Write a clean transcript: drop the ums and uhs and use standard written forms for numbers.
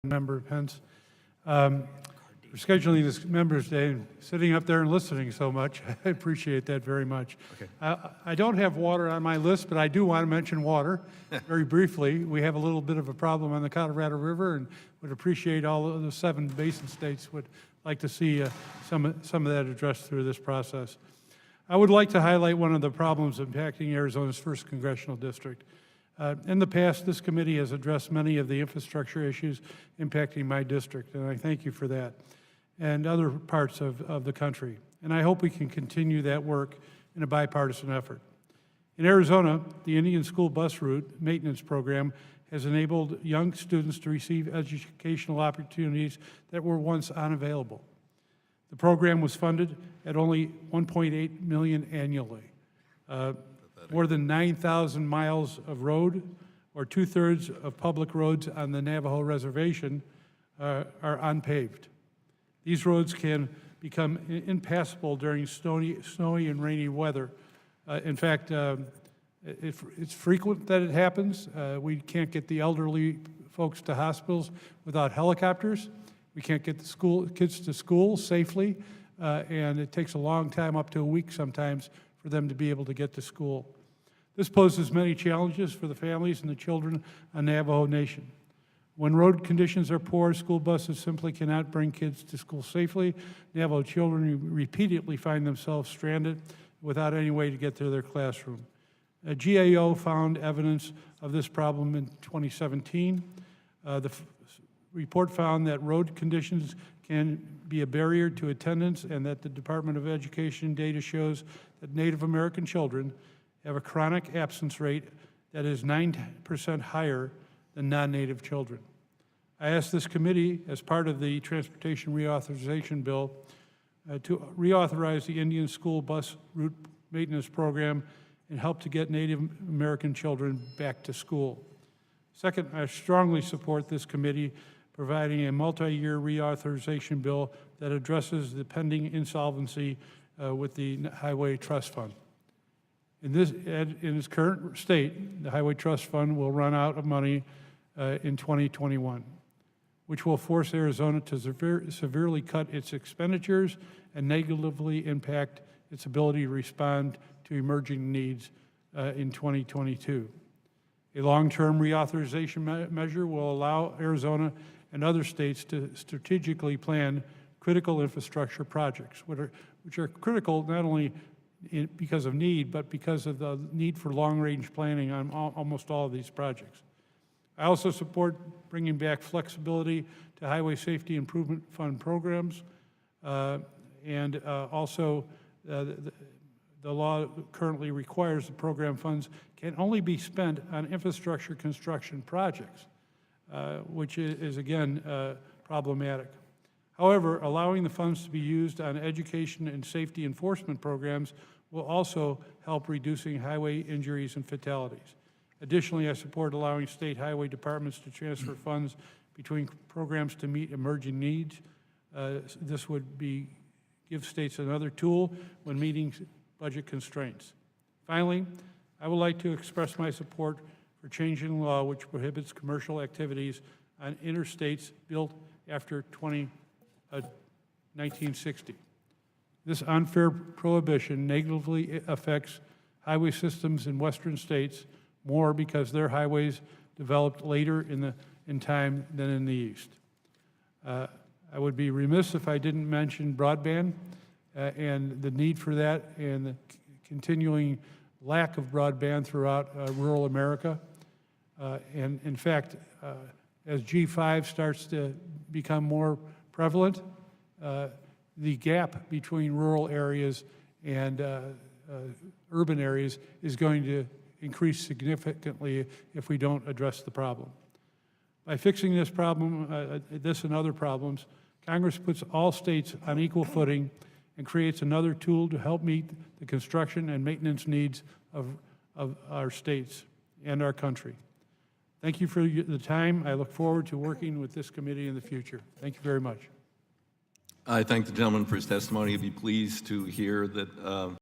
Member Pence, for scheduling this Members' Day and sitting up there and listening so much. I appreciate that very much. Okay. I don't have water on my list, but I do want to mention water very briefly. We have a little bit of a problem on the Colorado River and would appreciate all of the 7 basin states would like to see some of that addressed through this process. I would like to highlight one of the problems impacting Arizona's 1st Congressional District. In the past, this committee has addressed many of the infrastructure issues impacting my district, and I thank you for that, and other parts of the country. And I hope we can continue that work in a bipartisan effort. In Arizona, the Indian School Bus Route Maintenance Program has enabled young students to receive educational opportunities that were once unavailable. The program was funded at only $1.8 million annually. More than 9,000 miles of road, or 2/3 of public roads on the Navajo Reservation, are unpaved. These roads can become impassable during snowy and rainy weather. In fact, it's frequent that it happens. We can't get the elderly folks to hospitals without helicopters. We can't get the kids to school safely, and it takes a long time, up to a week sometimes, for them to be able to get to school. This poses many challenges for the families and the children on Navajo Nation. When road conditions are poor, school buses simply cannot bring kids to school safely. Navajo children repeatedly find themselves stranded without any way to get to their classroom. A GAO found evidence of this problem in 2017. The report found that road conditions can be a barrier to attendance, and that the Department of Education data shows that Native American children have a chronic absence rate that is 9% higher than non-Native children. I asked this committee, as part of the Transportation Reauthorization Bill, to reauthorize the Indian School Bus Route Maintenance Program and help to get Native American children back to school. Second, I strongly support this committee providing a multi-year reauthorization bill that addresses the pending insolvency with the Highway Trust Fund. In its current state, the Highway Trust Fund will run out of money in 2021, which will force Arizona to severely cut its expenditures and negatively impact its ability to respond to emerging needs in 2022. A long-term reauthorization measure will allow Arizona and other states to strategically plan critical infrastructure projects, which are critical not only because of need, but because of the need for long-range planning on almost all of these projects. I also support bringing back flexibility to Highway Safety Improvement Fund programs, and also the law currently requires the program funds can only be spent on infrastructure construction projects, which is again problematic. However, allowing the funds to be used on education and safety enforcement programs will also help reducing highway injuries and fatalities. Additionally, I support allowing state highway departments to transfer funds between programs to meet emerging needs. This would give states another tool when meeting budget constraints. Finally, I would like to express my support for changing the law which prohibits commercial activities on interstates built after 1960. This unfair prohibition negatively affects highway systems in western states more because their highways developed later in time than in the east. I would be remiss if I didn't mention broadband and the need for that, and the continuing lack of broadband throughout rural America. And in fact, as G5 starts to become more prevalent, the gap between rural areas and urban areas is going to increase significantly if we don't address the problem. By fixing this problem, this and other problems, Congress puts all states on equal footing and creates another tool to help meet the construction and maintenance needs of our states and our country. Thank you for the time. I look forward to working with this committee in the future. Thank you very much. I thank the gentleman for his testimony. He'd be pleased to hear that